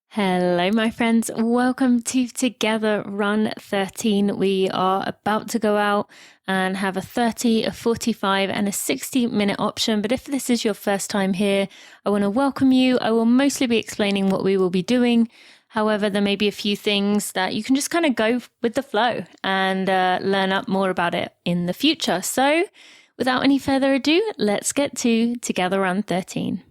Hello, my friends. Welcome to Together Run 13. We are about to go out and have a 30, a 45 and a 60-minute option. But if this is your first time here, I want to welcome you. I will mostly be explaining what we will be doing. However, there may be a few things that you can just kind of go with the flow and learn up more about it in the future. So without any further ado, let's get to Together Run 13.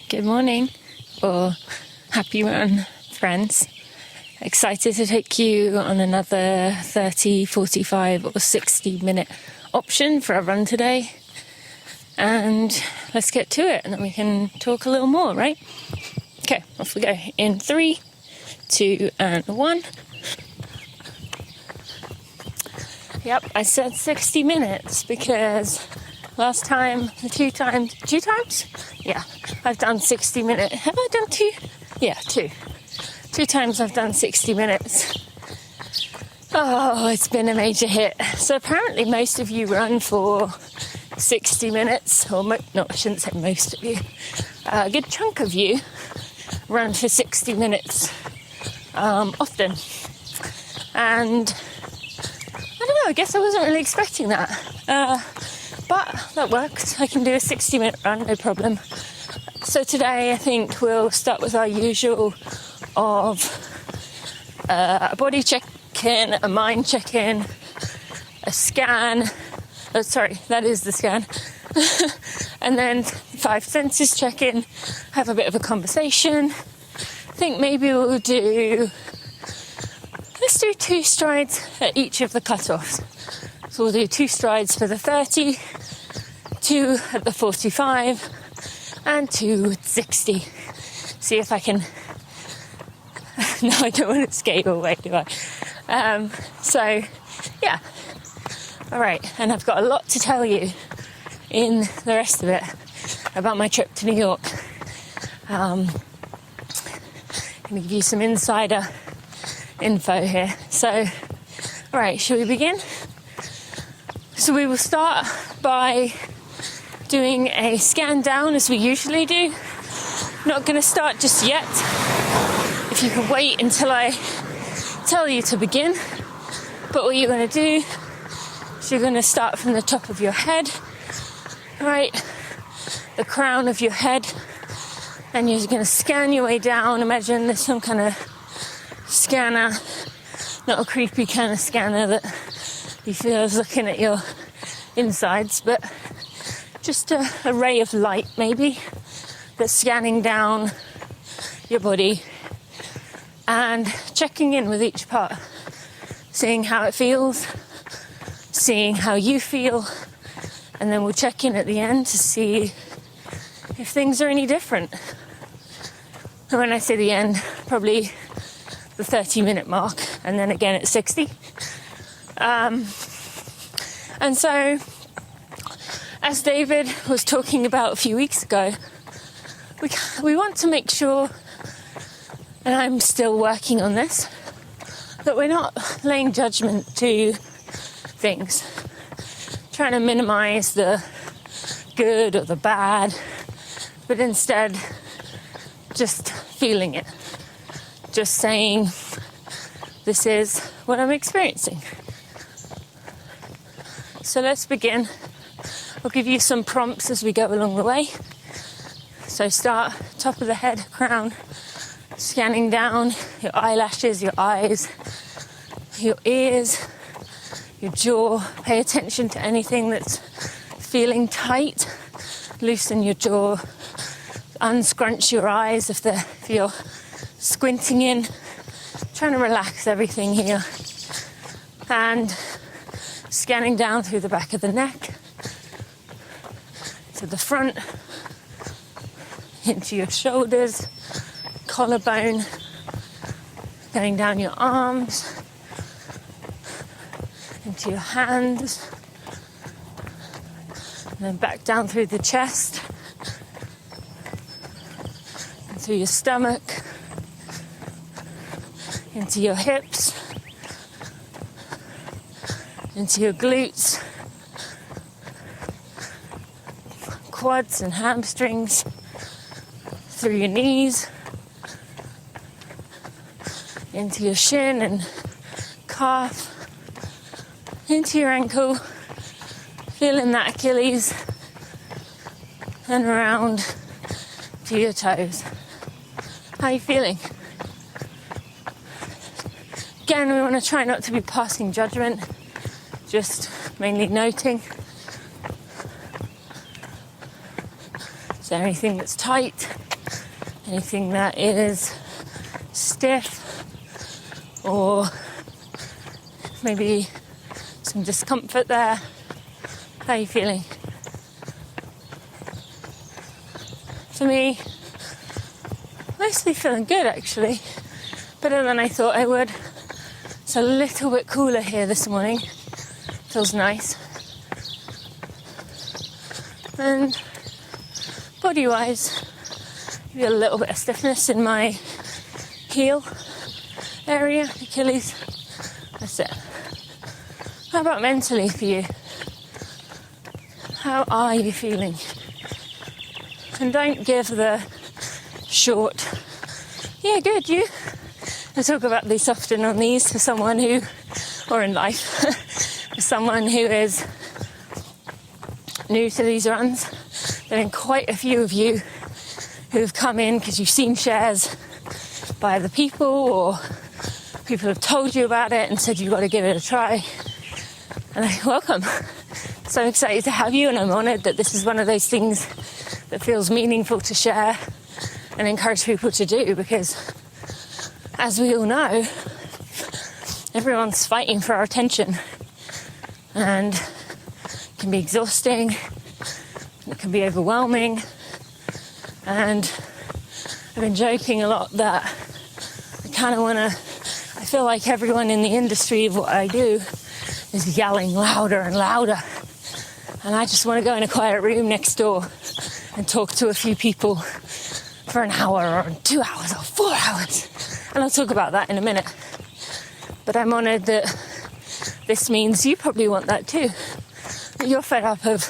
Good morning, or happy run, friends. Excited to take you on another 30, 45 or 60-minute option for a run today. And let's get to it, and then we can talk a little more, right? Okay, off we go. In 3, 2, and 1. Yep, I said 60 minutes because last time, two times? Yeah, I've done 60 minutes. Have I done 2? Yeah, 2. 2 times I've done 60 minutes. Oh, it's been a major hit. So apparently most of you run for 60 minutes, or no, I shouldn't say most of you. A good chunk of you run for 60 minutes often. And I don't know, I guess I wasn't really expecting that. But that works. I can do a 60-minute run, no problem. So today I think we'll start with our usual of a body check-in, a mind check-in, a scan. Oh, sorry, that is the scan. And then 5 senses check-in, have a bit of a conversation. I think maybe let's do 2 strides at each of the cut-offs. So we'll do 2 strides for the 30, 2 at the 45, and 2 at 60. See if I can... No, I don't want to skate away, do I? So, yeah. All right, and I've got a lot to tell you in the rest of it about my trip to New York. I'm going to give you some insider info here. So, all right, shall we begin? So we will start by doing a scan down as we usually do. Not going to start just yet. If you can wait until I tell you to begin. But what you're going to do is you're going to start from the top of your head, right, the crown of your head, and you're going to scan your way down. Imagine there's some kind of scanner, not a creepy kind of scanner that you feel is looking at your insides, but just a ray of light maybe that's scanning down your body and checking in with each part, seeing how it feels, seeing how you feel, and then we'll check in at the end to see if things are any different. And when I say the end, probably the 30-minute mark, and then again at 60. And so, as David was talking about a few weeks ago, we want to make sure, and I'm still working on this, that we're not laying judgment to things, trying to minimize the good or the bad, but instead just feeling it, just saying, this is what I'm experiencing. So let's begin. I'll give you some prompts as we go along the way. So start top of the head, crown, scanning down your eyelashes, your eyes, your ears, your jaw. Pay attention to anything that's feeling tight. Loosen your jaw. Unscrunch your eyes if you're squinting in. Trying to relax everything here. And scanning down through the back of the neck to the front, into your shoulders, collarbone, going down your arms, into your hands, and then back down through the chest, and through your stomach, into your hips, into your glutes, quads and hamstrings, through your knees, into your shin and calf, into your ankle, feeling that Achilles, and around to your toes. How are you feeling? Again, we want to try not to be passing judgment, just mainly noting. Is there anything that's tight? Anything that is stiff? Or maybe some discomfort there? How are you feeling? For me, mostly feeling good actually. Better than I thought I would. It's a little bit cooler here this morning. Feels nice. And body-wise, maybe a little bit of stiffness in my heel area, Achilles. That's it. How about mentally for you? How are you feeling? And don't give the short, yeah, good, you? I talk about this often on these for someone who, or in life, for someone who is new to these runs. There have been quite a few of you who've come in because you've seen shares by other people, or people have told you about it and said you've got to give it a try. And welcome. So excited to have you, and I'm honoured that this is one of those things that feels meaningful to share and encourage people to do, because as we all know, everyone's fighting for our attention, and it can be exhausting, it can be overwhelming, and I've been joking a lot that I feel like everyone in the industry of what I do is yelling louder and louder, and I just want to go in a quiet room next door and talk to a few people for an hour or 2 hours or 4 hours. And I'll talk about that in a minute. But I'm honoured that this means you probably want that too. That you're fed up of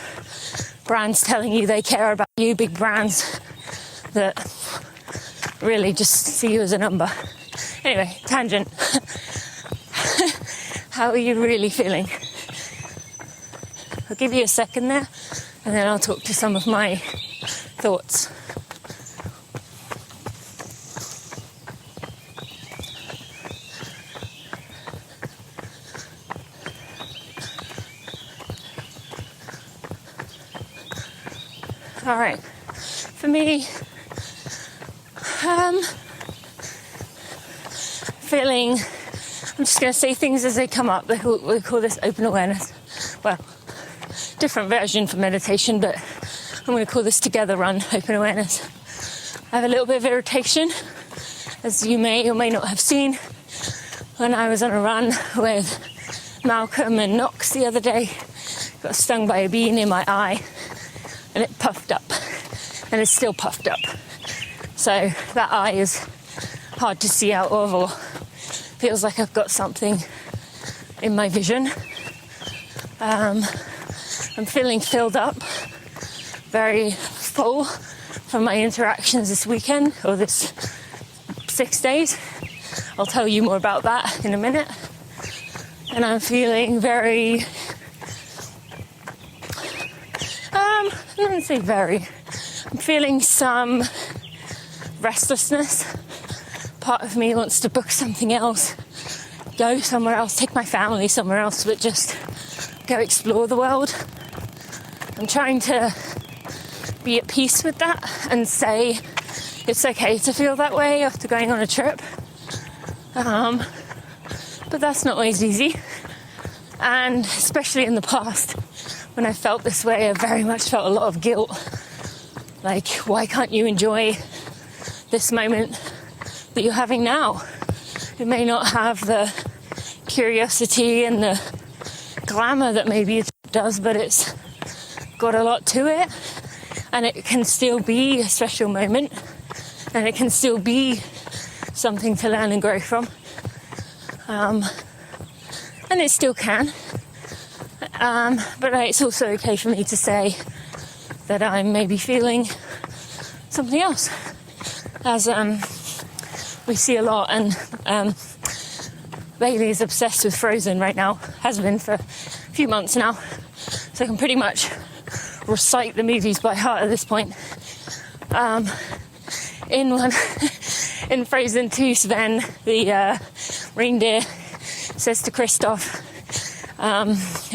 brands telling you they care about you, big brands that really just see you as a number. Anyway, tangent. How are you really feeling? I'll give you a second there, and then I'll talk to some of my thoughts. All right, for me, feeling, I'm just going to say things as they come up. We call this open awareness. Well, different version for meditation, but I'm going to call this together run, open awareness. I have a little bit of irritation, as you may or may not have seen, when I was on a run with Malcolm and Knox the other day. Got stung by a bee near my eye, and it puffed up, and it's still puffed up. So that eye is hard to see out of, or feels like I've got something in my vision. I'm feeling filled up, very full from my interactions this weekend, or this 6 days. I'll tell you more about that in a minute. And I'm feeling very, I wouldn't say very, I'm feeling some restlessness. Part of me wants to book something else, go somewhere else, take my family somewhere else, but just go explore the world. I'm trying to be at peace with that and say it's okay to feel that way after going on a trip. But that's not always easy. And especially in the past, when I felt this way, I very much felt a lot of guilt. Like, why can't you enjoy this moment that you're having now? It may not have the curiosity and the glamour that maybe it does, but it's got a lot to it, and it can still be a special moment, and it can still be something to learn and grow from, and it still can. But it's also okay for me to say that I'm maybe feeling something else, as we see a lot, and Bailey is obsessed with Frozen right now, has been for a few months now, so I can pretty much recite the movies by heart at this point. In Frozen 2, Sven, the reindeer, says to Kristoff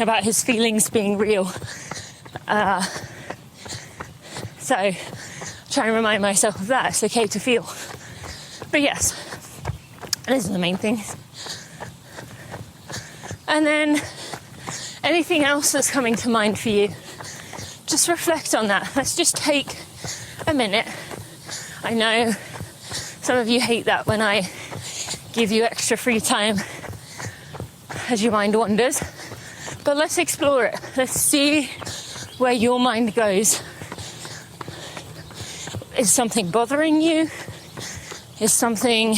about his feelings being real. So try and remind myself of that. It's okay to feel. But yes, those are the main things. And then anything else that's coming to mind for you, just reflect on that. Let's just take a minute. I know some of you hate that when I give you extra free time as your mind wanders, but let's explore it. Let's see where your mind goes. Is something bothering you? Is something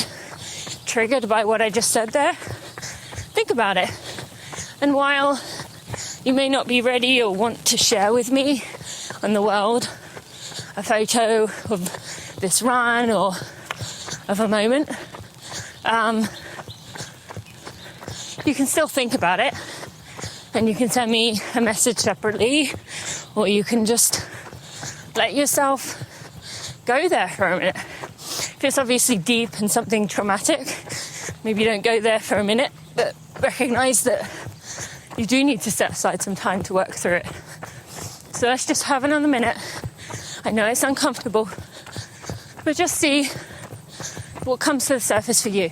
triggered by what I just said there? Think about it. And while you may not be ready or want to share with me and the world a photo of this run or of a moment, you can still think about it, and you can send me a message separately, or you can just let yourself go there for a minute. If it's obviously deep and something traumatic, maybe you don't go there for a minute, but recognize that you do need to set aside some time to work through it. So let's just have another minute. I know it's uncomfortable, but just see what comes to the surface for you.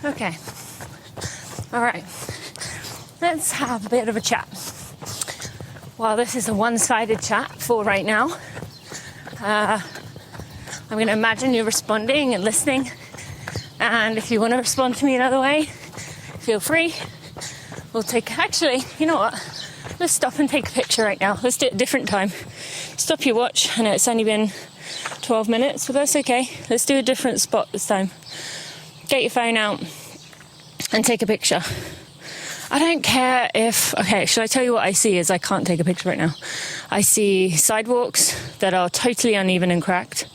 Okay. All right. Let's have a bit of a chat. Well, this is a one-sided chat for right now. I'm going to imagine you're responding and listening. And if you want to respond to me another way, feel free. We'll actually, you know what? Let's stop and take a picture right now. Let's do it at a different time. Stop your watch. I know it's only been 12 minutes, but that's okay. Let's do a different spot this time. Get your phone out and take a picture. I don't care if... Okay, shall I tell you what I see is I can't take a picture right now. I see sidewalks that are totally uneven and cracked.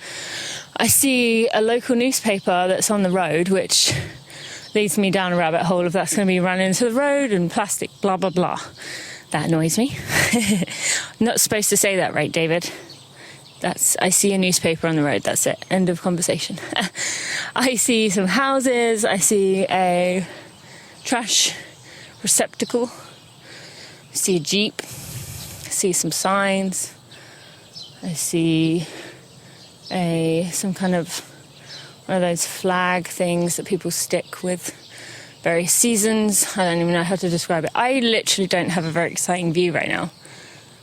I see a local newspaper that's on the road, which leads me down a rabbit hole if that's going to be run into the road and plastic, blah, blah, blah. That annoys me. Not supposed to say that, right, David? I see a newspaper on the road, that's it. End of conversation. I see some houses, I see a trash receptacle, I see a Jeep, I see some signs, I see some kind of one of those flag things that people stick with various seasons. I don't even know how to describe it. I literally don't have a very exciting view right now.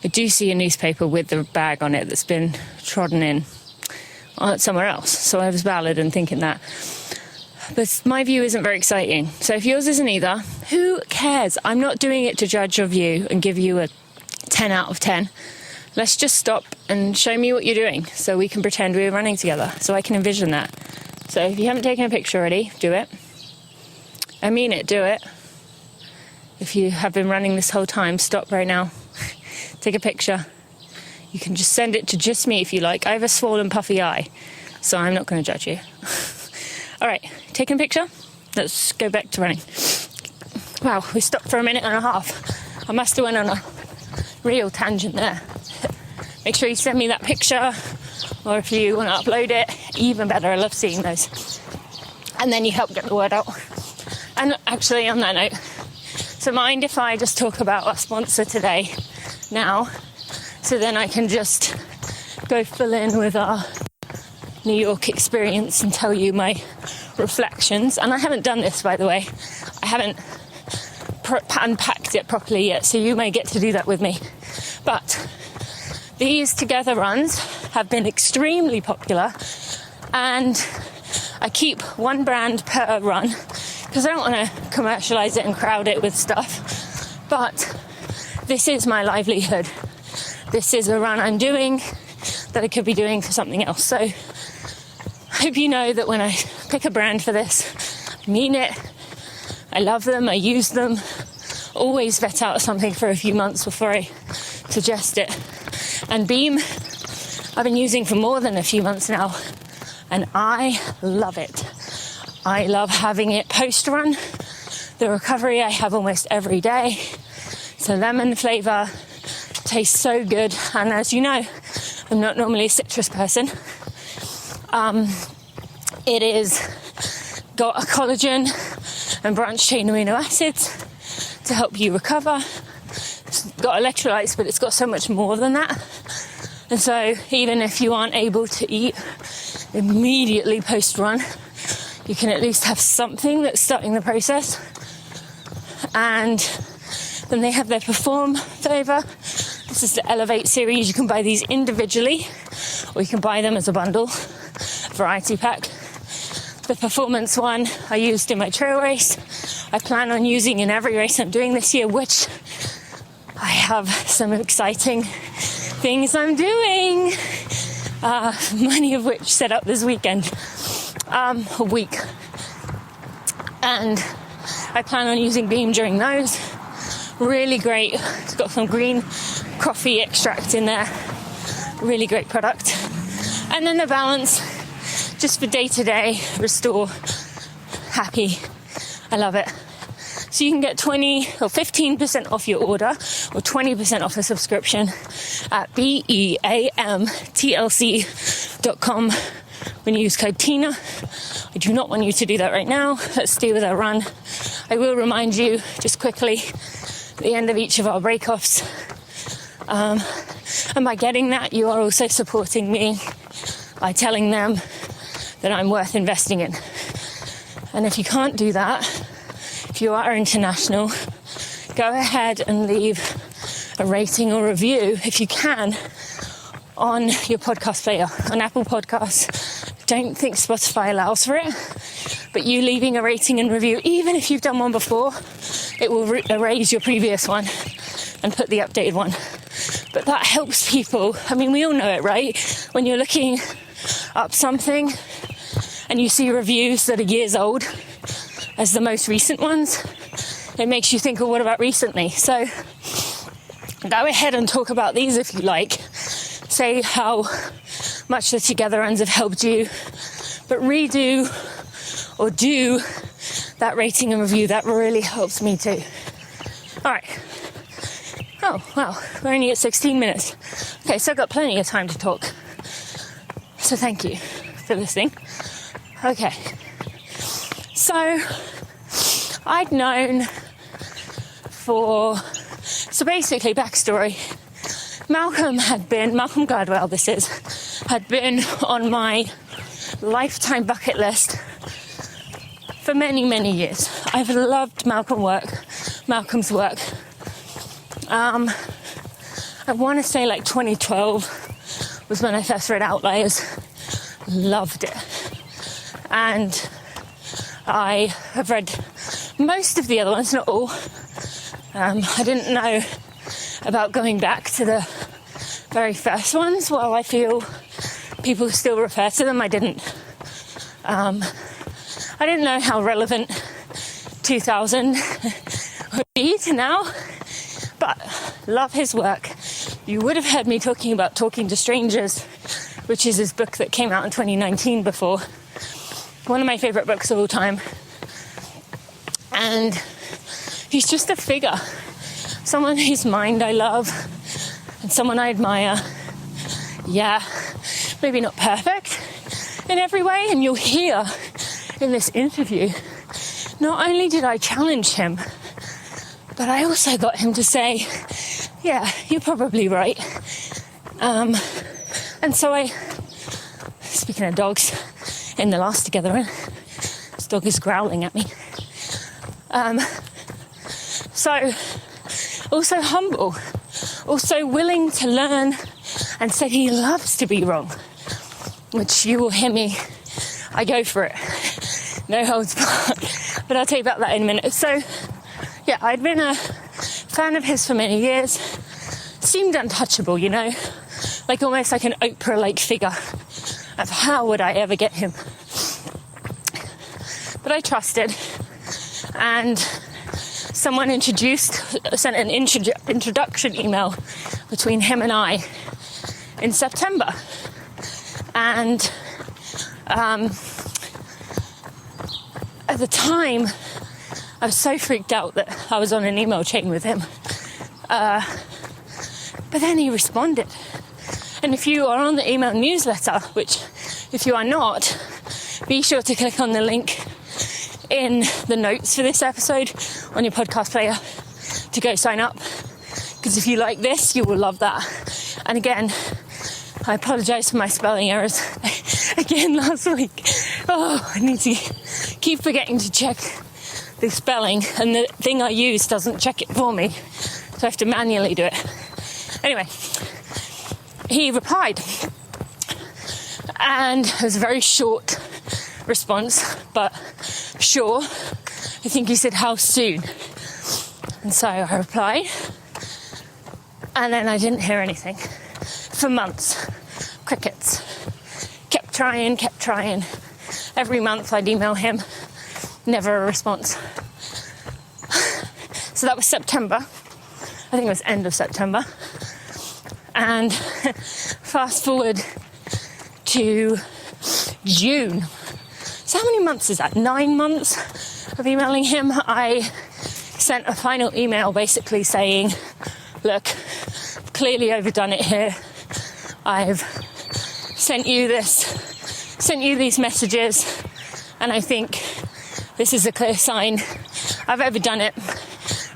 I do see a newspaper with the bag on it that's been trodden in somewhere else. So I was valid in thinking that. But my view isn't very exciting. So if yours isn't either, who cares? I'm not doing it to judge your view and give you a 10 out of 10. Let's just stop and show me what you're doing so we can pretend we're running together, so I can envision that. So if you haven't taken a picture already, do it. I mean it, do it. If you have been running this whole time, stop right now. Take a picture. You can just send it to just me if you like. I have a swollen, puffy eye, so I'm not going to judge you. All right, taking a picture? Let's go back to running. Wow, we stopped for a minute and a half. I must have went on a real tangent there. Make sure you send me that picture or if you want to upload it, even better. I love seeing those. And then you help get the word out. And actually, on that note, so mind if I just talk about our sponsor today now, so then I can just go full in with our New York experience and tell you my reflections. And I haven't done this, by the way. I haven't unpacked it properly yet, so you may get to do that with me. But these together runs have been extremely popular, and I keep one brand per run because I don't want to commercialize it and crowd it with stuff. But this is my livelihood. This is a run I'm doing that I could be doing for something else. So I hope you know that when I pick a brand for this, I mean it. I love them, I use them. Always vet out something for a few months before I suggest it. And Beam, I've been using for more than a few months now, and I love it. I love having it post-run. The recovery I have almost every day. It's a lemon flavour, tastes so good, and as you know, I'm not normally a citrus person. It is got a collagen and branched chain amino acids to help you recover. It's got electrolytes, but it's got so much more than that. And so even if you aren't able to eat immediately post-run, you can at least have something that's starting the process. And then they have their Perform flavor. This is the Elevate series. You can buy these individually, or you can buy them as a bundle, variety pack. The performance one I used in my trail race. I plan on using in every race I'm doing this year, which I have some exciting things I'm doing, many of which set up this weekend, a week. And I plan on using Beam during those. Really great. It's got some green coffee extract in there. Really great product. And then the Balance, just for day-to-day, restore, happy. I love it. So you can get 20 or 15% off your order or 20% off a subscription at beamtlc.com when you use code TINA. I do not want you to do that right now. Let's stay with our run. I will remind you just quickly at the end of each of our break-offs. And by getting that, you are also supporting me by telling them that I'm worth investing in. And if you can't do that, if you are international, go ahead and leave a rating or review, if you can, on your podcast player, on Apple Podcasts. I don't think Spotify allows for it, but you leaving a rating and review, even if you've done one before, it will erase your previous one and put the updated one. But that helps people. I mean, we all know it, right? When you're looking up something and you see reviews that are years old as the most recent ones, it makes you think, oh, what about recently? So go ahead and talk about these if you like. Say how much the Together Runs have helped you, but redo or do that rating and review. That really helps me too. All right. Oh, wow, we're only at 16 minutes. Okay, so I've got plenty of time to talk. So thank you for listening. Okay. So I'd known so basically, backstory, Malcolm Gladwell, had been on my lifetime bucket list for many, many years. I've loved Malcolm's work. I want to say like 2012 was when I first read Outliers. Loved it. And I have read most of the other ones, not all. I didn't know about going back to the very first ones. While I feel people still refer to them, I didn't know how relevant 2000 would be to now. But love his work. You would have heard me talking about Talking to Strangers, which is his book that came out in 2019 before. One of my favourite books of all time. And he's just a figure. Someone whose mind I love and someone I admire. Yeah, maybe not perfect in every way. And you'll hear in this interview, not only did I challenge him, but I also got him to say, yeah, you're probably right. And so speaking of dogs, in the last Together, this dog is growling at me. So also humble, also willing to learn, and said he loves to be wrong, which you will hear me, I go for it, no holds barred, but I'll tell you about that in a minute. So yeah, I'd been a fan of his for many years, seemed untouchable, you know, like almost like an Oprah-like figure of how would I ever get him. But I trusted, and someone sent an introduction email between him and I in September. And at the time, I was so freaked out that I was on an email chain with him. But then he responded. And if you are on the email newsletter, which if you are not, be sure to click on the link in the notes for this episode on your podcast player to go sign up. Because if you like this, you will love that. And again, I apologise for my spelling errors again last week. Oh, I need to keep forgetting to check the spelling, and the thing I use doesn't check it for me, so I have to manually do it. Anyway, he replied, and it was a very short response, but sure. I think he said, how soon? And so I replied, and then I didn't hear anything for months. Crickets. Kept trying. Every month I'd email him, never a response. So that was September. I think it was end of September. And fast forward to June. So how many months is that? 9 months of emailing him. I sent a final email basically saying, look, clearly overdone it here. I've sent you these messages, and I think this is a clear sign I've overdone it,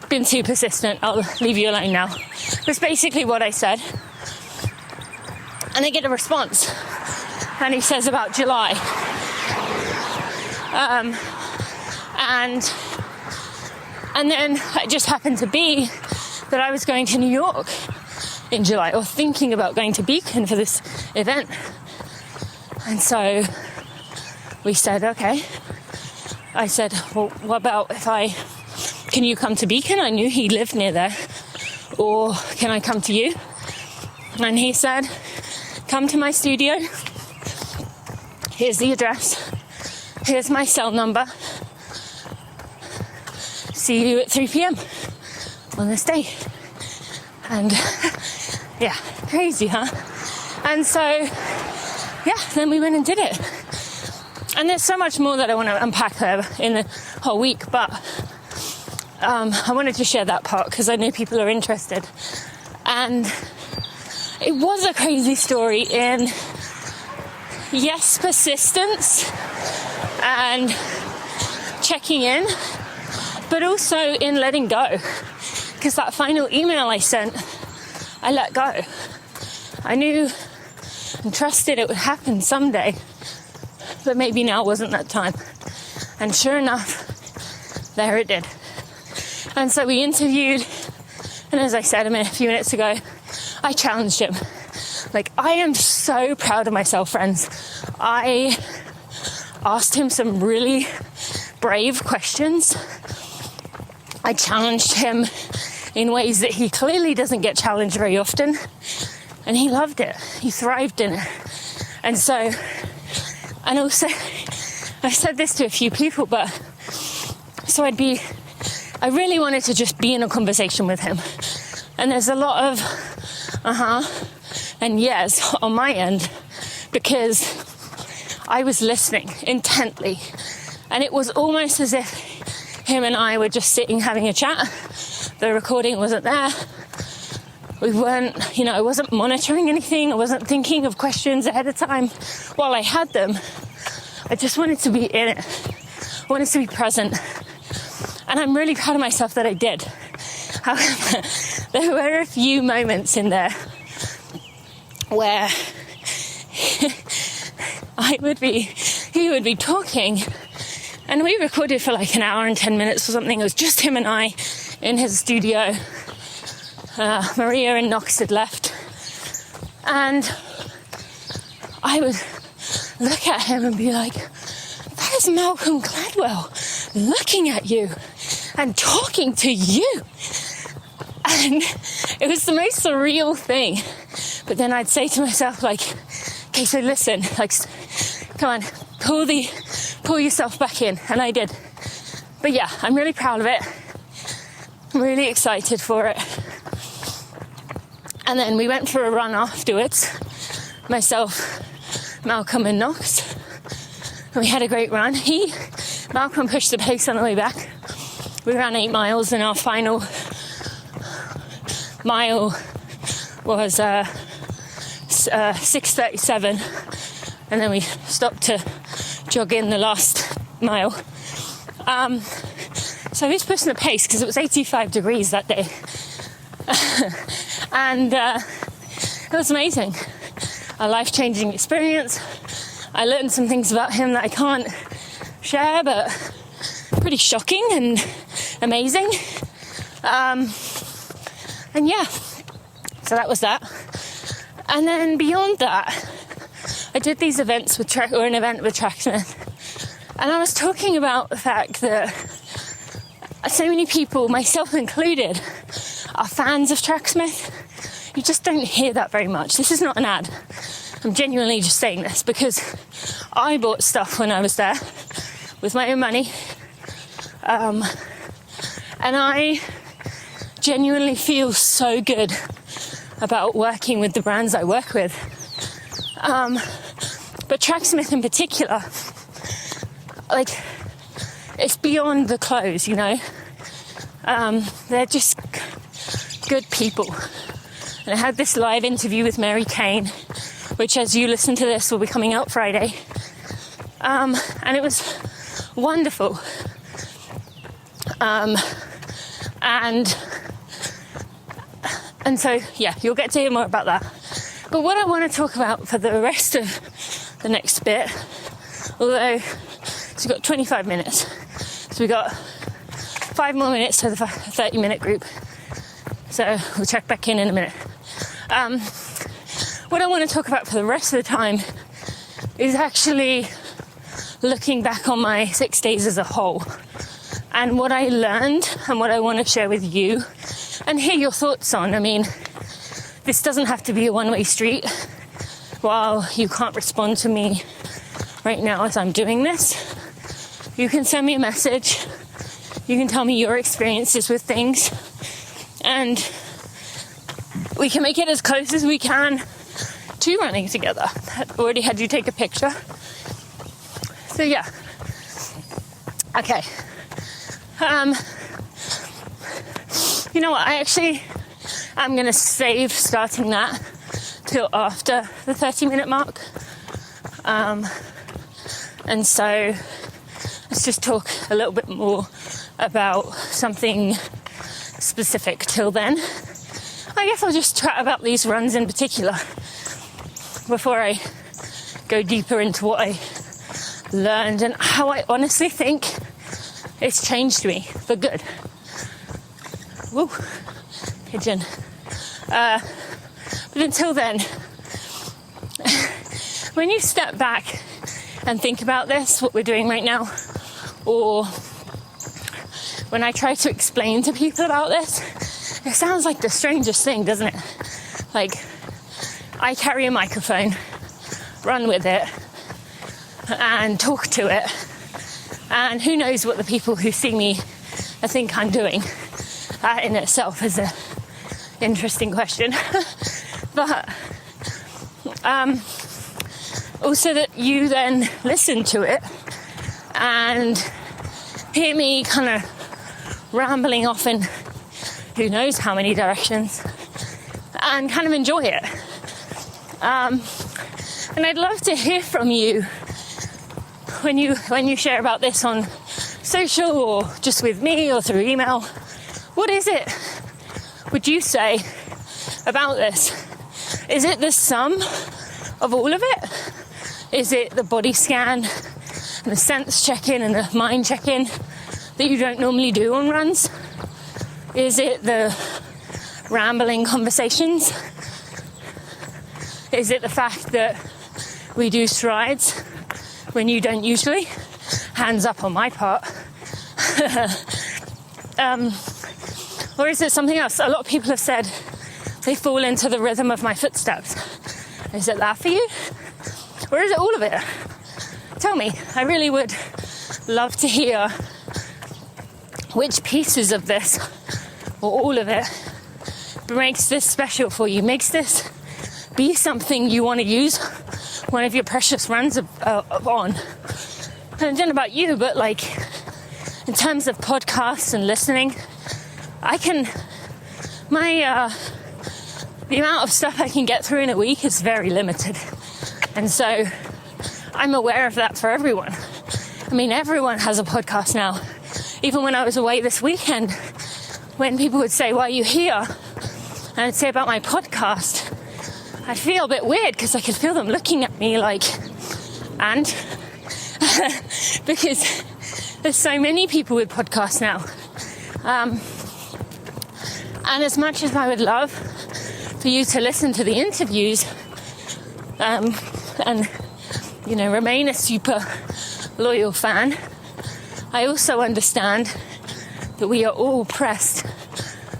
been too persistent, I'll leave you alone now. That's basically what I said. And I get a response, and he says about July. And then it just happened to be that I was going to New York in July, or thinking about going to Beacon for this event. And so we said, okay. I said, well, what about can you come to Beacon? I knew he lived near there. Or can I come to you? And he said, come to my studio. Here's the address. Here's my cell number. See you at 3 p.m. on this day. And yeah, crazy, huh? And so, yeah, then we went and did it. And there's so much more that I want to unpack there in the whole week, but I wanted to share that part because I know people are interested. And it was a crazy story in, yes, persistence and checking in, but also in letting go. Because that final email I sent, I let go. I knew and trusted it would happen someday, but maybe now wasn't that time. And sure enough, there it did. And so we interviewed, and as I said a few minutes ago, I challenged him. Like, I am so proud of myself, friends. I asked him some really brave questions. I challenged him in ways that he clearly doesn't get challenged very often. And he loved it. He thrived in it. And so, and also, I said this to a few people, but so I really wanted to just be in a conversation with him. And there's a lot of and yes on my end, because I was listening intently. And it was almost as if him and I were just sitting having a chat. The recording wasn't there. I wasn't monitoring anything. I wasn't thinking of questions ahead of time while I had them. I just wanted to be in it. I wanted to be present. And I'm really proud of myself that I did. However, there were a few moments in there where he would be talking, and we recorded for like an hour and 10 minutes or something. It was just him and I in his studio. Maria and Knox had left, and I would look at him and be like, that is Malcolm Gladwell looking at you and talking to you. And it was the most surreal thing. But then I'd say to myself, like, okay, so listen, like, come on, pull yourself back in. And I did. But yeah, I'm really proud of it. I'm really excited for it. And then we went for a run afterwards, myself, Malcolm and Knox. And we had a great run. Malcolm pushed the pace on the way back. We ran 8 miles, and our final mile was 6:37, and then we stopped to jog in the last mile. So he was pushing the pace because it was 85 degrees that day. And it was amazing. A life-changing experience. I learned some things about him that I can't share, but pretty shocking and amazing. And yeah, so that was that. And then beyond that, I did these events with an event with Tracksmith, and I was talking about the fact that so many people, myself included, are fans of Tracksmith. You just don't hear that very much. This is not an ad. I'm genuinely just saying this because I bought stuff when I was there with my own money. And I genuinely feel so good about working with the brands I work with. But Tracksmith in particular, like, it's beyond the clothes, you know. They're just good people. And I had this live interview with Mary Kane, which, as you listen to this, will be coming out Friday. And it was wonderful. And so, yeah, you'll get to hear more about that. But what I want to talk about for the rest of the next bit, although, so we've got 25 minutes. So we've got 5 more minutes to the 30-minute group. So we'll check back in a minute. What I want to talk about for the rest of the time is actually looking back on my 6 days as a whole and what I learned and what I want to share with you and hear your thoughts on. I mean, this doesn't have to be a one-way street. While you can't respond to me right now as I'm doing this, you can send me a message. You can tell me your experiences with things, and we can make it as close as we can to running together. I've already had you take a picture. So yeah. Okay. You know what? I'm going to save starting that till after the 30-minute mark. And so let's just talk a little bit more about something specific till then. I guess I'll just chat about these runs in particular before I go deeper into what I learned and how I honestly think it's changed me for good. Woo, pigeon. But until then, when you step back and think about this, what we're doing right now, or when I try to explain to people about this, it sounds like the strangest thing, doesn't it? Like, I carry a microphone, run with it, and talk to it, and who knows what the people who see me think I'm doing. That in itself is an interesting question. But also that you then listen to it and hear me kind of rambling off in who knows how many directions, and kind of enjoy it. And I'd love to hear from you when you share about this on social or just with me or through email. What is it, would you say, about this? Is it the sum of all of it? Is it the body scan and the sense check-in and the mind check-in that you don't normally do on runs? Is it the rambling conversations? Is it the fact that we do strides when you don't usually? Hands up on my part. Or is it something else? A lot of people have said they fall into the rhythm of my footsteps. Is it that for you? Or is it all of it? Tell me. I really would love to hear which pieces of this, or all of it, makes this special for you, makes this be something you want to use one of your precious runs on. And I don't know about you, but like in terms of podcasts and listening, the amount of stuff I can get through in a week is very limited. And so I'm aware of that for everyone. I mean, everyone has a podcast now. Even when I was away this weekend, when people would say, why are you here? And I'd say about my podcast, I'd feel a bit weird because I could feel them looking at me like, and? Because there's so many people with podcasts now. And as much as I would love for you to listen to the interviews and, you know, remain a super loyal fan, I also understand that we are all pressed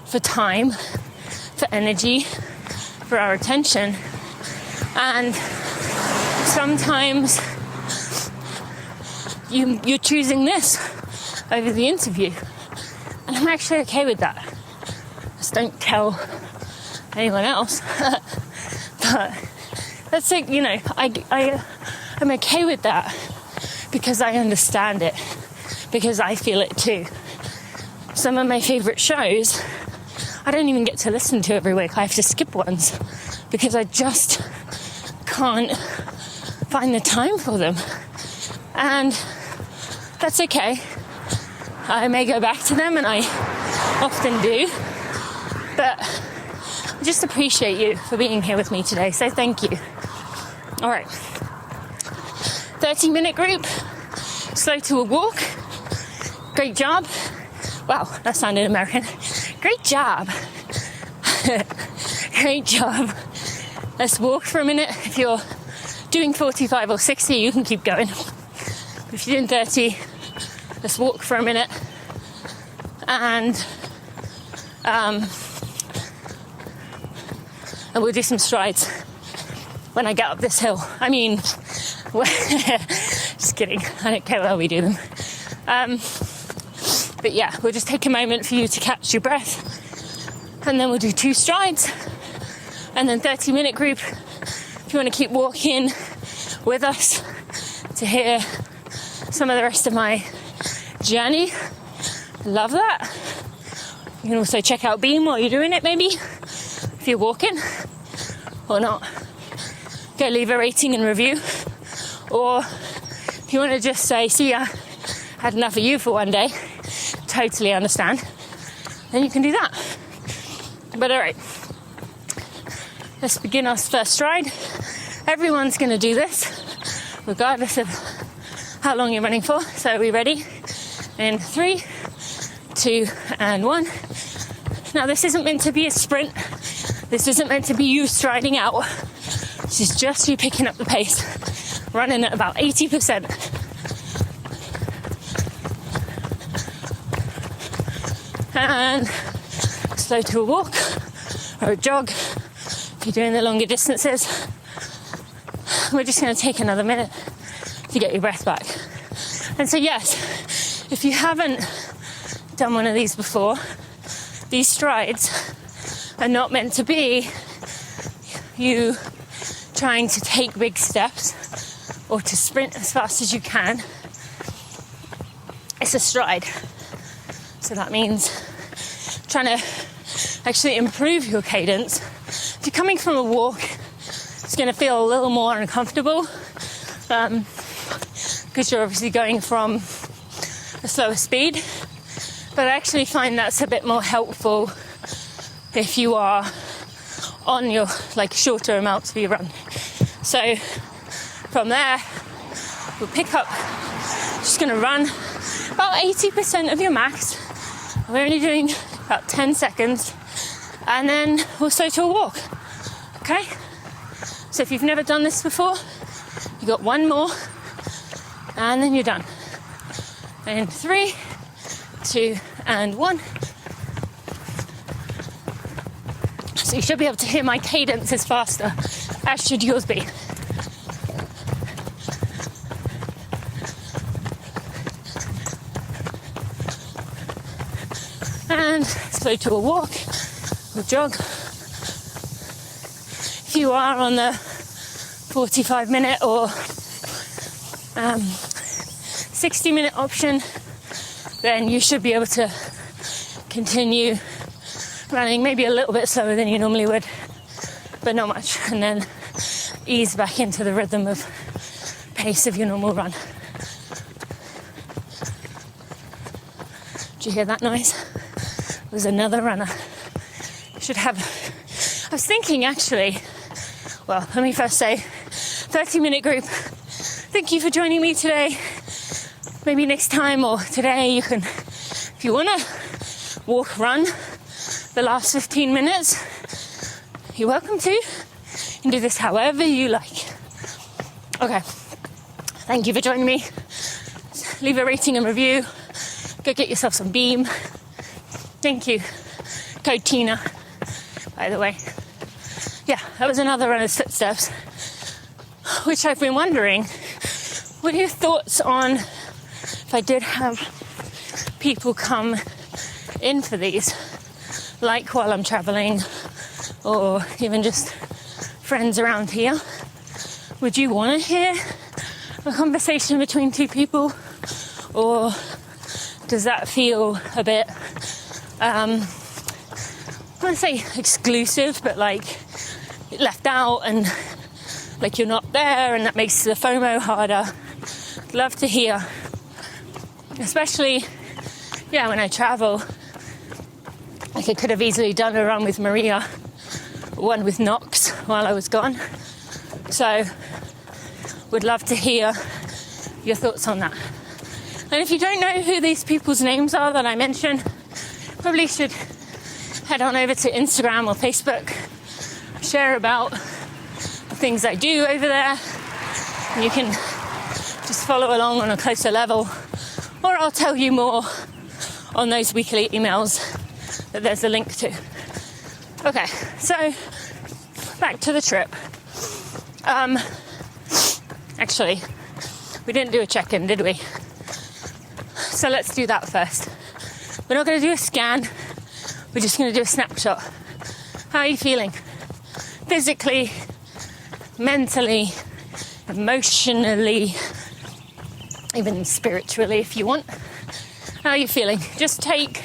for time, for energy, for our attention. And sometimes you're choosing this over the interview. And I'm actually okay with that. Just don't tell anyone else. But that's like, you know, I'm okay with that because I understand it, because I feel it too. Some of my favourite shows, I don't even get to listen to every week. I have to skip ones because I just can't find the time for them. And that's okay. I may go back to them, and I often do. But I just appreciate you for being here with me today, so thank you. All right. 30-minute group, slow to a walk. Great job. Wow, that sounded American. Great job. Great job. Let's walk for a minute. If you're doing 45 or 60, you can keep going. If you're doing 30, let's walk for a minute. And we'll do some strides when I get up this hill. I mean, just kidding. I don't care how we do them. But yeah, we'll just take a moment for you to catch your breath. And then we'll do 2 strides. And then 30-minute group. If you want to keep walking with us to hear some of the rest of my journey, love that. You can also check out Beam while you're doing it, maybe, if you're walking or not. Go leave a rating and review. Or if you want to just say, see ya, had enough of you for one day, totally understand, then you can do that. But all right, let's begin our first stride. Everyone's going to do this, regardless of how long you're running for. So are we ready? In 3, 2, and 1. Now, this isn't meant to be a sprint. This isn't meant to be you striding out. This is just you picking up the pace, running at about 80%. And slow to a walk or a jog if you're doing the longer distances. We're just going to take another minute to get your breath back. And so yes, if you haven't done one of these before, these strides are not meant to be you trying to take big steps or to sprint as fast as you can. It's a stride. So that means trying to actually improve your cadence if you're coming from a walk, it's going to feel a little more uncomfortable because you're obviously going from a slower speed. But I actually find that's a bit more helpful if you are on your shorter amounts of your run. So from there, we'll pick up, just going to run about 80% of your max. We're only doing about 10 seconds, and then we'll slow to a walk. Okay? So if you've never done this before, you got one more, and then you're done. In 3, 2, and 1. So you should be able to hear my cadence is faster, as should yours be. And slow to a walk or jog. If you are on the 45-minute or 60-minute option, then you should be able to continue running maybe a little bit slower than you normally would, but not much, and then ease back into the rhythm of pace of your normal run. Did you hear that noise? It was another runner. Should have... I was thinking actually, well, let me first say, 30-minute group, thank you for joining me today. Maybe next time or today you can, if you want to walk, run the last 15 minutes, you're welcome to. You can do this however you like. Okay, thank you for joining me. Leave a rating and review. Go get yourself some Beam. Thank you. Code Tina, by the way. Yeah, that was another runner's footsteps, which I've been wondering, what are your thoughts on if I did have people come in for these, like while I'm traveling, or even just friends around here? Would you want to hear a conversation between two people, or does that feel a bit, I want to say exclusive, but left out and like you're not there, and that makes the FOMO harder? Love to hear, especially, when I travel. I could have easily done a run with Maria, one with Knox while I was gone. So, would love to hear your thoughts on that. And if you don't know who these people's names are that I mentioned, probably should head on over to Instagram or Facebook, share about the things I do over there. And you can just follow along on a closer level, or I'll tell you more on those weekly emails that there's a link to. Okay, so back to the trip. Actually, we didn't do a check-in, did we? So let's do that first. We're not going to do a scan. We're just going to do a snapshot. How are you feeling? Physically, mentally, emotionally, even spiritually if you want. How are you feeling? Just take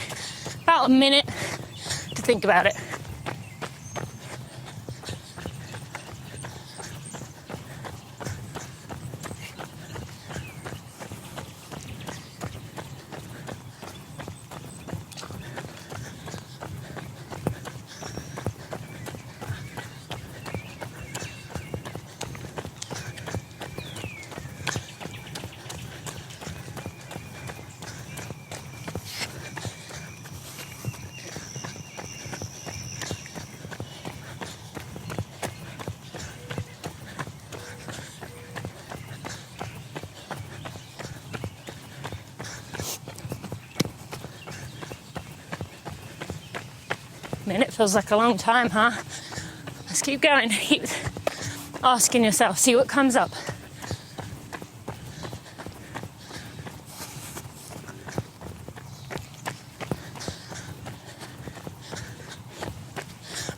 about a minute to think about it. Minute feels like a long time, huh? Let's keep going. Keep asking yourself. See what comes up.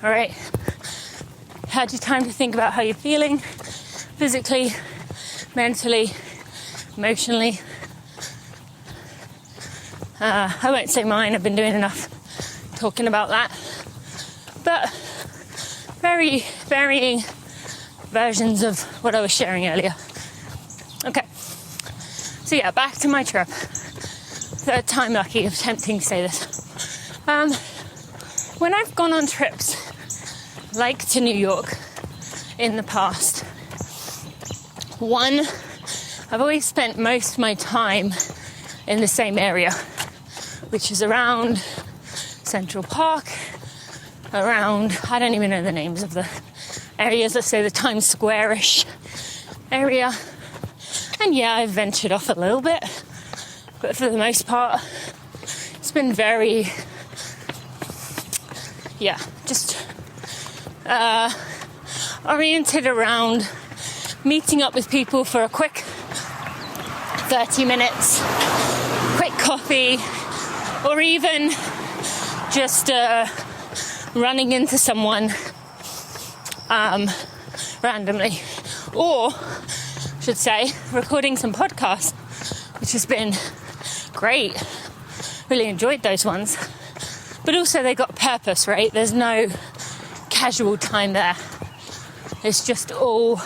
All right. Had your time to think about how you're feeling physically, mentally, emotionally. I won't say mine. I've been doing enough talking about that. But very varying versions of what I was sharing earlier. Okay, so yeah, back to my trip. Third time lucky of attempting to say this. When I've gone on trips, like to New York in the past, I've always spent most of my time in the same area, which is around Central Park, around, I don't even know the names of the areas, let's say the Times Square-ish area. And yeah, I've ventured off a little bit, but for the most part, it's been very, just oriented around meeting up with people for a quick 30 minutes, quick coffee, or even just running into someone randomly, or I should say recording some podcasts, which has been great. Really enjoyed those ones, but also they got purpose, right? There's no casual time there. It's just all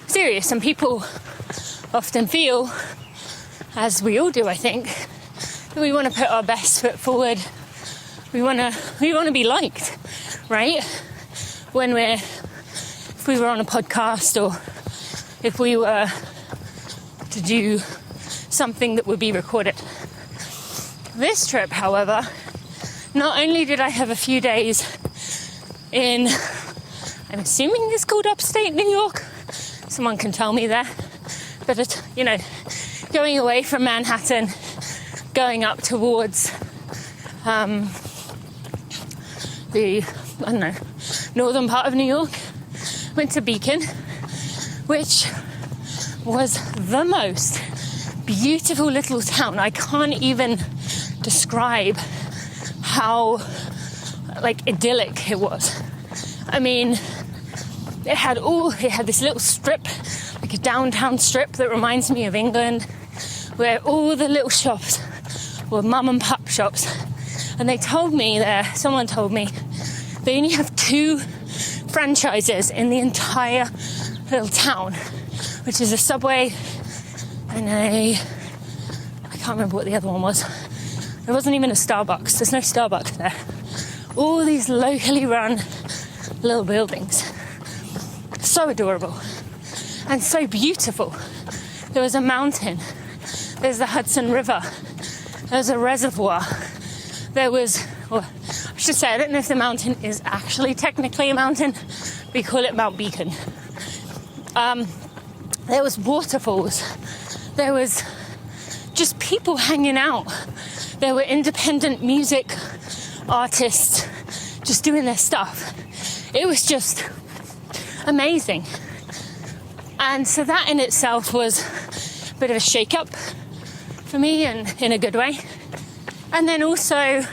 serious, and people often feel, as we all do, I think, that we want to put our best foot forward. We want to be liked, right? If we were on a podcast, or if we were to do something that would be recorded. This trip, however, not only did I have a few days in, I'm assuming it's called upstate New York. Someone can tell me there. But it's, going away from Manhattan, going up towards the, northern part of New York. Went to Beacon, which was the most beautiful little town. I can't even describe how idyllic it was. I mean, it had this little strip, like a downtown strip that reminds me of England, where all the little shops were mum and pop shops. And someone told me they only have 2 franchises in the entire little town, which is a Subway and I can't remember what the other one was. There wasn't even a Starbucks. There's no Starbucks there. All these locally run little buildings. So adorable and so beautiful. There was a mountain. There's the Hudson River. There's a reservoir. I don't know if the mountain is actually technically a mountain. We call it Mount Beacon. There was waterfalls. There was just people hanging out. There were independent music artists just doing their stuff. It was just amazing. And so that in itself was a bit of a shake-up for me, and in a good way. And then also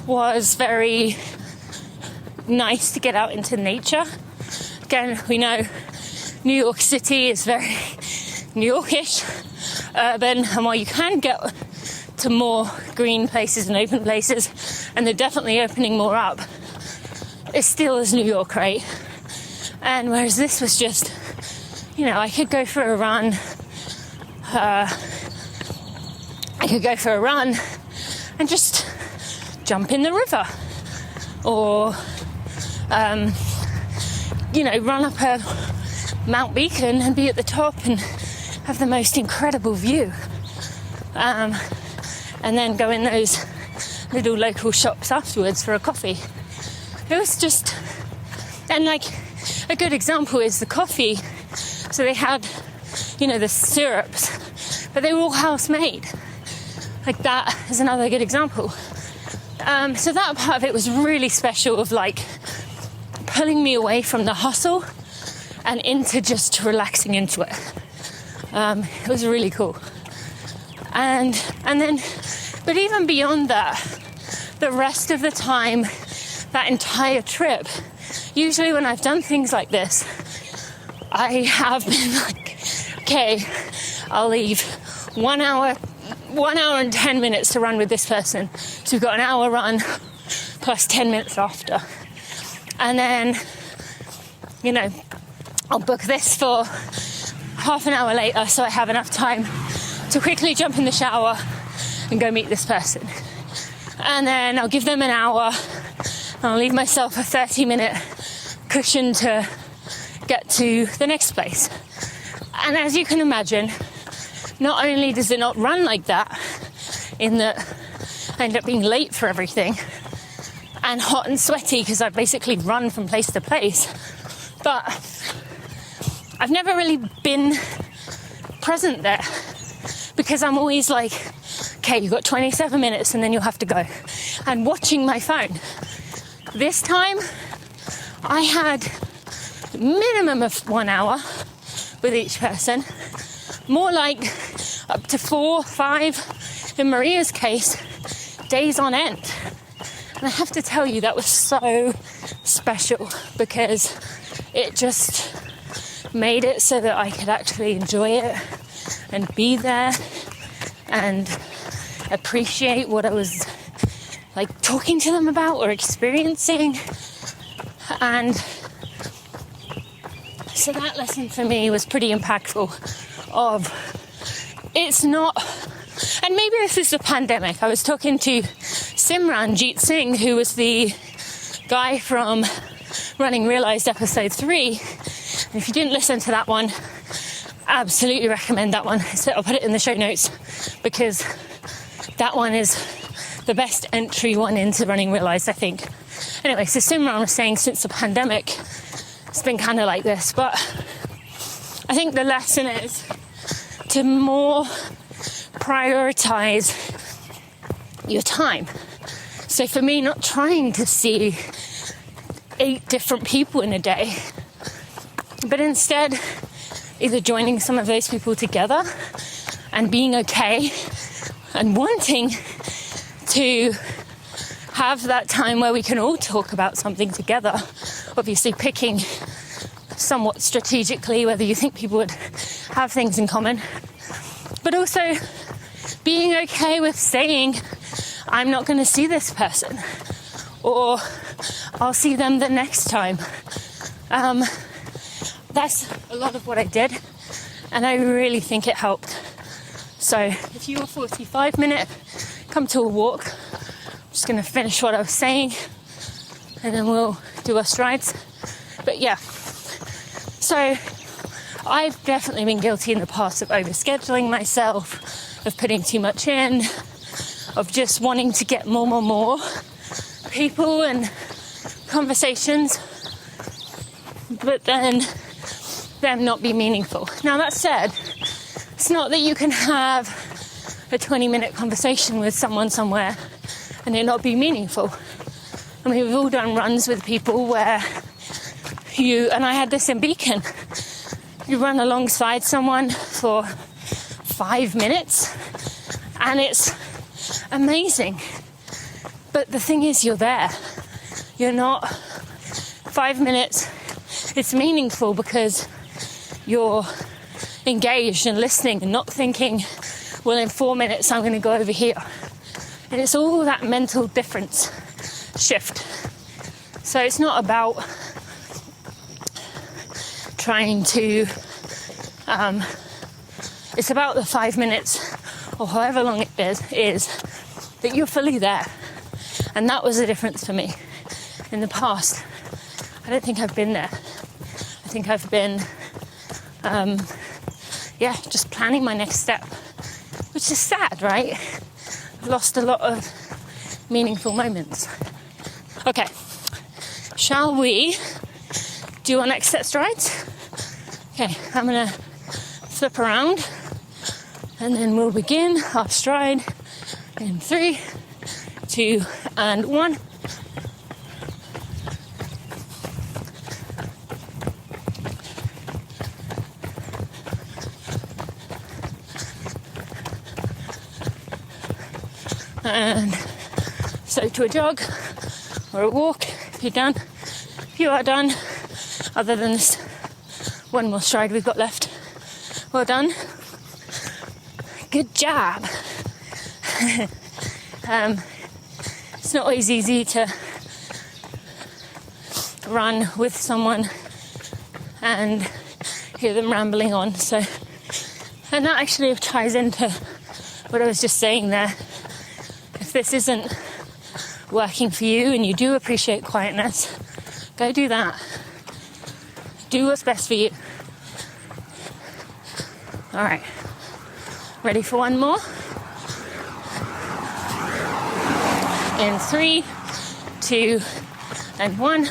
was very nice to get out into nature. Again, we know New York City is very New Yorkish, urban, and while you can get to more green places and open places, and they're definitely opening more up, it still is New York, right? And whereas this was just, I could go for a run. And just jump in the river, or run up a Mount Beacon and be at the top and have the most incredible view, and then go in those little local shops afterwards for a coffee. It was just, and a good example is the coffee. So they had, the syrups, but they were all house made. That is another good example. So that part of it was really special, of pulling me away from the hustle and into just relaxing into it. It was really cool. And then, but even beyond that, the rest of the time, that entire trip, usually when I've done things like this, I have been okay, I'll leave 1 hour and 10 minutes to run with this person. So we've got an hour run, plus 10 minutes after. And then, I'll book this for half an hour later so I have enough time to quickly jump in the shower and go meet this person. And then I'll give them an hour and I'll leave myself a 30-minute cushion to get to the next place. And as you can imagine, not only does it not run like that, in that I end up being late for everything and hot and sweaty because I've basically run from place to place, but I've never really been present there because I'm always like, okay, you've got 27 minutes and then you'll have to go. And watching my phone. This time, I had a minimum of 1 hour with each person, more like up to 4, 5, in Maria's case, days on end. And I have to tell you, that was so special because it just made it so that I could actually enjoy it and be there and appreciate what I was like talking to them about or experiencing. And so that lesson for me was pretty impactful of it's not, and maybe this is the pandemic. I was talking to Simranjeet Singh, who was the guy from Running Realised episode 3. And if you didn't listen to that one, absolutely recommend that one. So I'll put it in the show notes because that one is the best entry one into Running Realised, I think. Anyway, so Simran was saying since the pandemic, it's been kind of like this. But I think the lesson is to more prioritize your time. So for me, not trying to see 8 different people in a day, but instead either joining some of those people together and being okay and wanting to have that time where we can all talk about something together. Obviously picking somewhat strategically whether you think people would have things in common, but also being okay with saying, I'm not going to see this person, or I'll see them the next time. That's a lot of what I did, and I really think it helped. So if you were 45 minute, come to a walk. I'm just going to finish what I was saying, and then we'll do our strides. But yeah, so I've definitely been guilty in the past of overscheduling myself, of putting too much in, of just wanting to get more people and conversations, but then them not be meaningful. Now that said, it's not that you can have a 20-minute conversation with someone somewhere and it not be meaningful. I mean, we've all done runs with people where and I had this in Beacon, you run alongside someone for 5 minutes and it's amazing. But the thing is, you're there. You're not 5 minutes. It's meaningful because you're engaged and listening and not thinking, well, in 4 minutes I'm going to go over here. And it's all that mental difference shift. So it's not about trying to, it's about the 5 minutes or however long it is that you're fully there. And that was the difference for me. In the past, I don't think I've been there. I think I've been, just planning my next step, which is sad, right? I've lost a lot of meaningful moments. Okay, shall we do our next set strides? Okay, I'm gonna flip around and then we'll begin our stride in 3, 2, and 1. And so to a jog or a walk if you're done. If you are done, other than this one more stride we've got left, well done. Good job. It's not always easy to run with someone and hear them rambling on. So, and that actually ties into what I was just saying there. If this isn't working for you and you do appreciate quietness, go do that. Do what's best for you. All right, ready for one more? In 3, 2, and 1.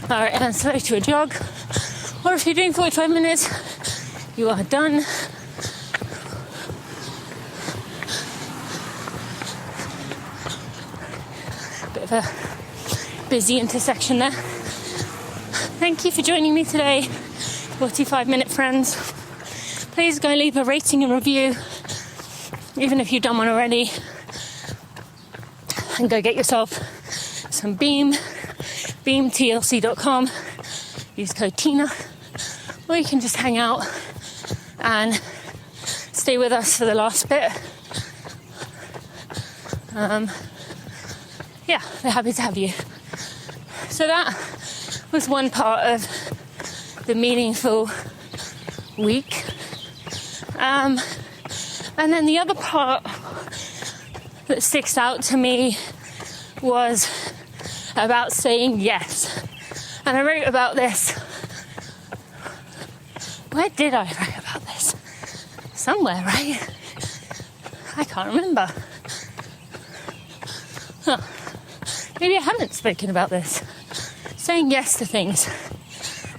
All right, and slow to a jog. Or if you're doing 45 minutes, you are done. Bit of a busy intersection there. Thank you for joining me today, 45-minute friends. Please go leave a rating and review, even if you've done one already. And go get yourself some Beam, beamtlc.com. Use code TINA. Or you can just hang out and stay with us for the last bit. Yeah, they're happy to have you. So that was one part of the meaningful week. And then the other part that sticks out to me was about saying yes. And I wrote about this. Where did I write about this? Somewhere, right? I can't remember. Huh. Maybe I haven't spoken about this. Saying yes to things.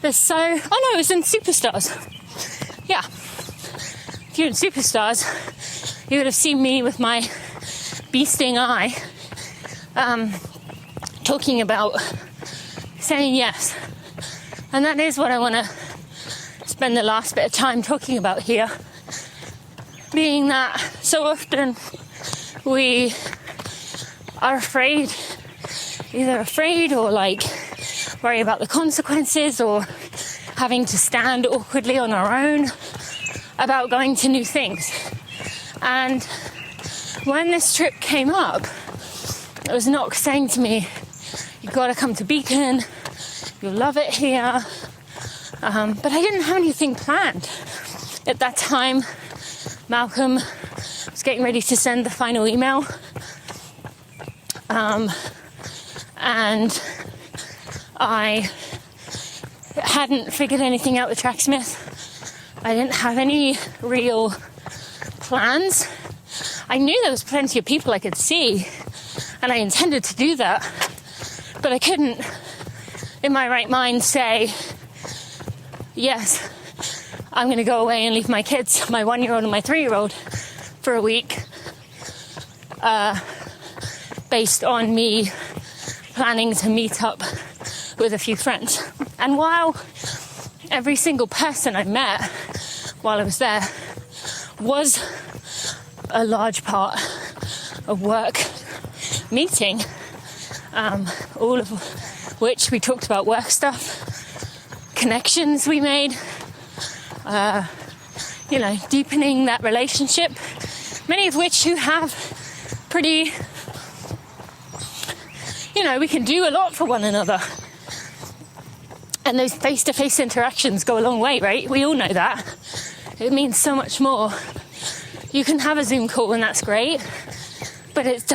There's oh no, it was in Superstars. Yeah. If you're in Superstars, you would have seen me with my bee sting eye talking about saying yes. And that is what I want to spend the last bit of time talking about here. Being that so often we are afraid, either afraid or like worry about the consequences or having to stand awkwardly on our own about going to new things. And when this trip came up, it was Knox saying to me, "You've got to come to Beacon, you'll love it here." But I didn't have anything planned. At that time, Malcolm was getting ready to send the final email. And I hadn't figured anything out with Tracksmith. I didn't have any real plans. I knew there was plenty of people I could see, and I intended to do that. But I couldn't, in my right mind, say, yes, I'm going to go away and leave my kids, my 1-year-old and my 3-year-old, for a week, based on me planning to meet up with a few friends. And while every single person I met while I was there was a large part of work meeting, all of which we talked about work stuff, connections we made, deepening that relationship, many of which you have pretty, we can do a lot for one another. And those face-to-face interactions go a long way, right? We all know that. It means so much more. You can have a Zoom call and that's great, but it's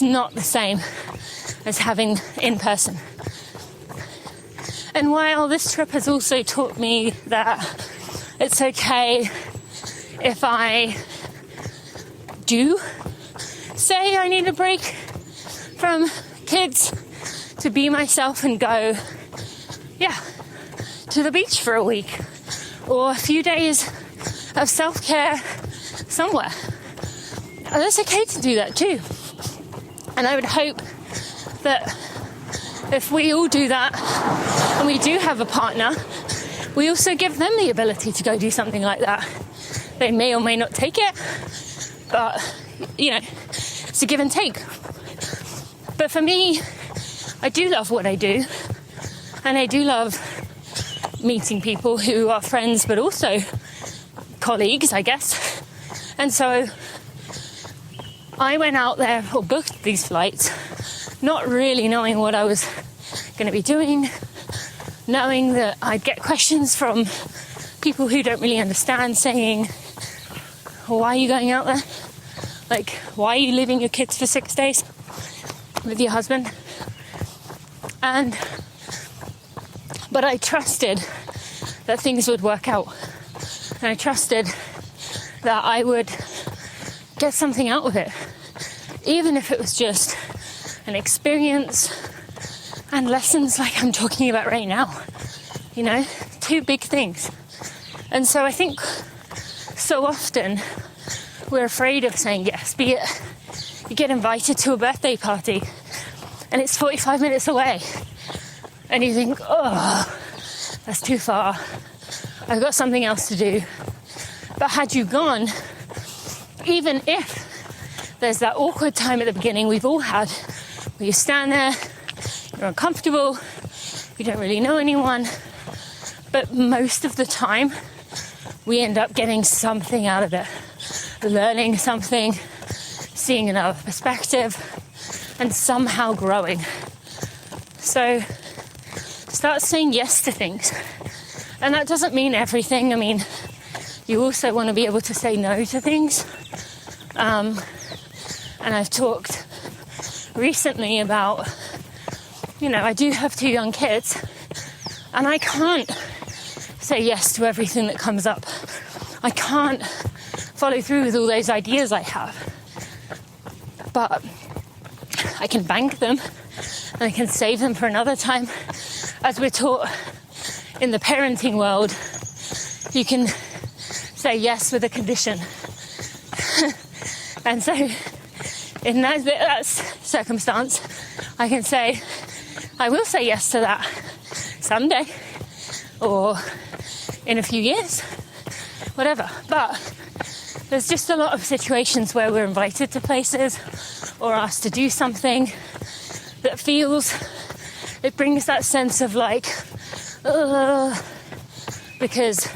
not the same as having in person. And while this trip has also taught me that it's okay if I do say I need a break from kids to be myself and go, to the beach for a week or a few days of self-care somewhere. And it's okay to do that too. And I would hope that if we all do that and we do have a partner, we also give them the ability to go do something like that. They may or may not take it, but, it's a give and take. But for me, I do love what I do. And I do love meeting people who are friends, but also colleagues, I guess. And so I went out there or booked these flights, not really knowing what I was going to be doing, knowing that I'd get questions from people who don't really understand, saying, well, why are you going out there? Like, why are you leaving your kids for 6 days with your husband? But I trusted that things would work out. And I trusted that I would get something out of it. Even if it was just an experience and lessons like I'm talking about right now. You know, two big things. And so I think so often we're afraid of saying yes. Be it you get invited to a birthday party and it's 45 minutes away. And you think, oh, that's too far. I've got something else to do. But had you gone, even if there's that awkward time at the beginning we've all had, where you stand there, you're uncomfortable, you don't really know anyone, but most of the time we end up getting something out of it, learning something, seeing another perspective, and somehow growing. So start saying yes to things. And that doesn't mean everything. I mean, you also want to be able to say no to things. And I've talked recently about, you know, I do have 2 young kids, and I can't say yes to everything that comes up. I can't follow through with all those ideas I have. But I can bank them, and I can save them for another time. As we're taught in the parenting world, you can say yes with a condition. And so in that circumstance, I can say, I will say yes to that someday or in a few years, whatever. But there's just a lot of situations where we're invited to places or asked to do something that it brings that sense of like, because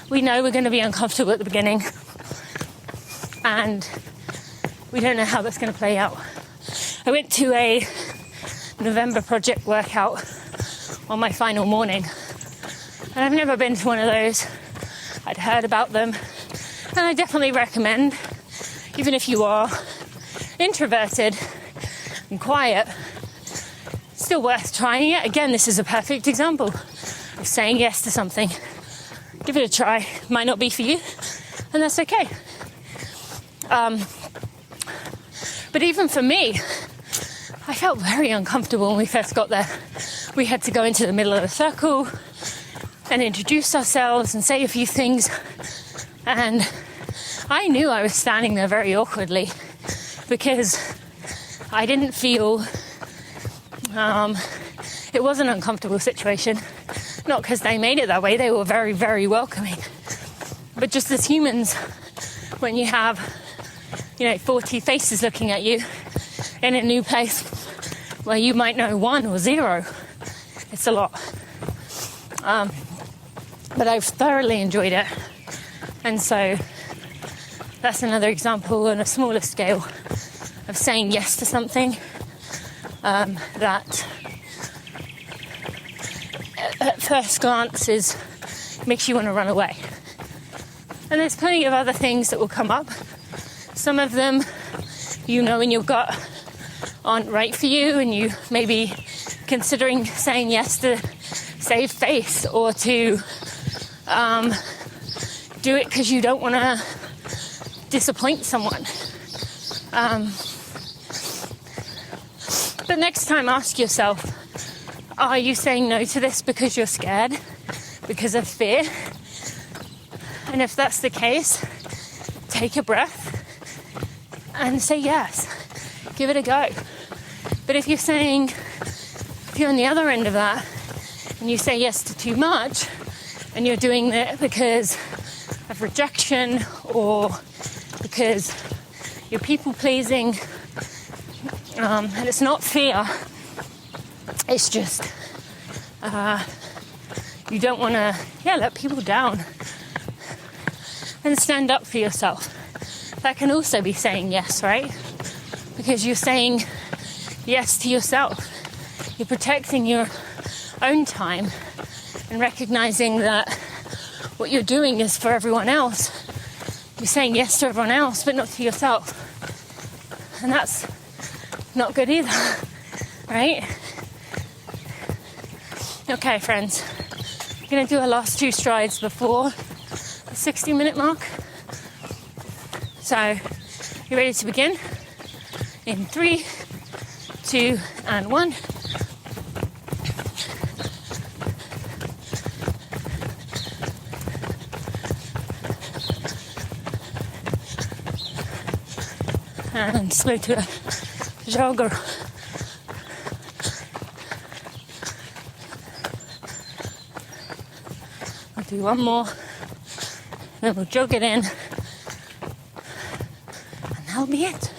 we know we're going to be uncomfortable at the beginning and we don't know how that's going to play out. I went to a November project workout on my final morning, and I've never been to one of those. I'd heard about them, and I definitely recommend, even if you are introverted and quiet, still worth trying it. Again, this is a perfect example of saying yes to something. Give it a try. Might not be for you, and that's okay. But even for me, I felt very uncomfortable when we first got there. We had to go into the middle of the circle and introduce ourselves and say a few things. And I knew I was standing there very awkwardly because I didn't feel it was an uncomfortable situation. Not because they made it that way, they were very, very welcoming. But just as humans, when you have, 40 faces looking at you in a new place where you might know 1 or 0, it's a lot. But I've thoroughly enjoyed it. And so that's another example on a smaller scale of saying yes to something that at first glance makes you want to run away. And there's plenty of other things that will come up. Some of them, in your gut aren't right for you, and you may be considering saying yes to save face or to do it because you don't want to disappoint someone. But next time, ask yourself, are you saying no to this because you're scared, because of fear? And if that's the case, take a breath and say yes. Give it a go. But if you're on the other end of that and you say yes to too much and you're doing it because of rejection or because you're people pleasing, and it's not fear, it's just You don't want to, let people down. And stand up for yourself. That can also be saying yes, right? Because you're saying yes to yourself. You're protecting your own time and recognizing that what you're doing is for everyone else. You're saying yes to everyone else, but not to yourself. And that's not good either, right? Okay, friends. I'm going to do our last 2 strides before the 60-minute mark. So, you ready to begin? In 3, 2, and 1. And slow to a jogger. I'll do one more, then we'll jog it in, and that'll be it.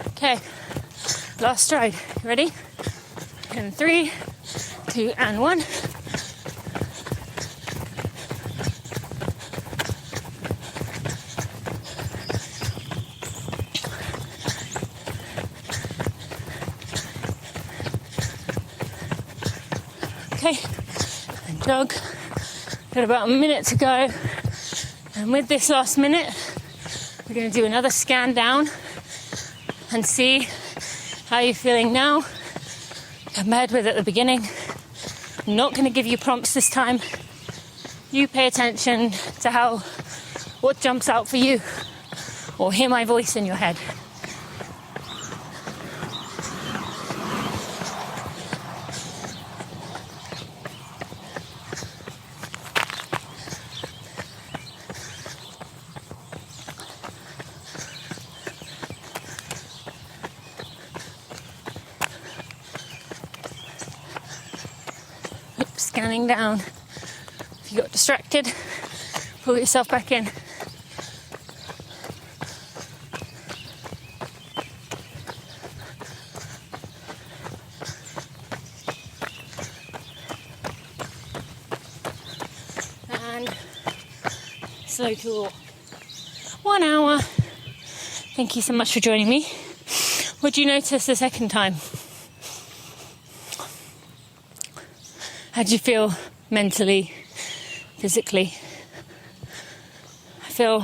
Okay, last stride. You ready? In 3, 2, and 1. Okay, and jog. Got about a minute to go. And with this last minute, we're going to do another scan down and see how you're feeling now compared with at the beginning. I'm not going to give you prompts this time. You pay attention to what jumps out for you, or hear my voice in your head. Scanning down. If you got distracted, pull yourself back in. And slow to walk. 1 hour. Thank you so much for joining me. What do you notice the second time? How do you feel mentally, physically? I feel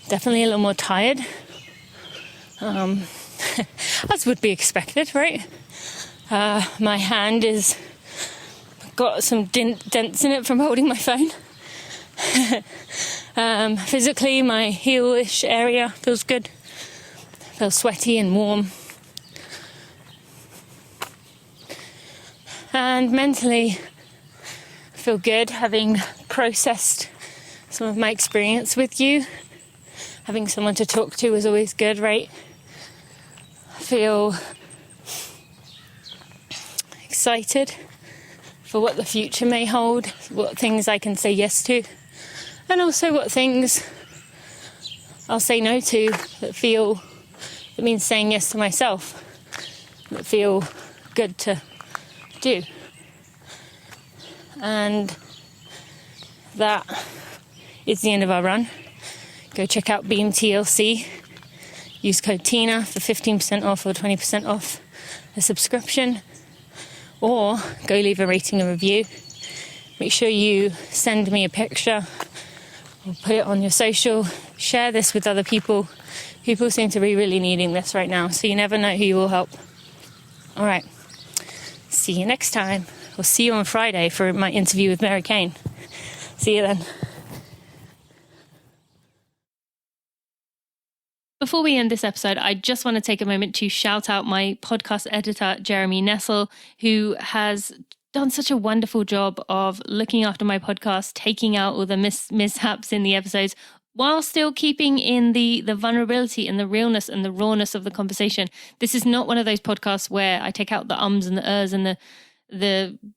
definitely a little more tired, as would be expected, right? My hand is got some dents in it from holding my phone. Physically, my heel-ish area feels good. Feels sweaty and warm. And mentally, I feel good having processed some of my experience with you. Having someone to talk to is always good, right? I feel excited for what the future may hold, what things I can say yes to, and also what things I'll say no to that means saying yes to myself, that feel good to do. And that is the end of our run. Go check out Beam TLC. Use code TINA for 15% off or 20% off a subscription. Or go leave a rating and review. Make sure you send me a picture or put it on your social. Share this with other people. People seem to be really needing this right now, so you never know who you will help. All right. See you next time. We'll see you on Friday for my interview with Mary Kane. See you then. Before we end this episode, I just want to take a moment to shout out my podcast editor, Jeremy Nessel, who has done such a wonderful job of looking after my podcast, taking out all the mishaps in the episodes, while still keeping in the vulnerability and the realness and the rawness of the conversation. This is not one of those podcasts where I take out the ums and the ers and the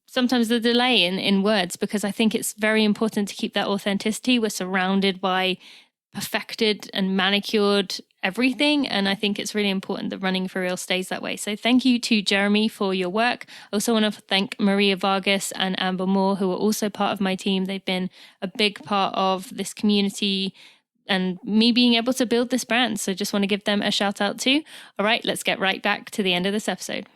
sometimes the delay in words, because I think it's very important to keep that authenticity. We're surrounded by perfected and manicured everything. And I think it's really important that Running for Real stays that way. So thank you to Jeremy for your work. I also want to thank Maria Vargas and Amber Moore, who are also part of my team. They've been a big part of this community and me being able to build this brand. So just want to give them a shout out too. All right, let's get right back to the end of this episode.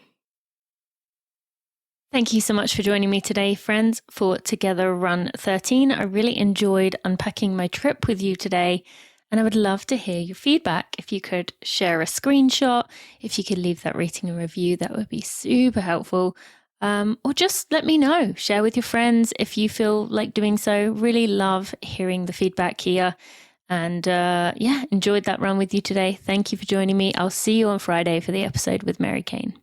Thank you so much for joining me today, friends, for Together Run 13. I really enjoyed unpacking my trip with you today, and I would love to hear your feedback. If you could share a screenshot, if you could leave that rating and review, that would be super helpful. Or just let me know. Share with your friends if you feel like doing so. Really love hearing the feedback here. And enjoyed that run with you today. Thank you for joining me. I'll see you on Friday for the episode with Mary Kane.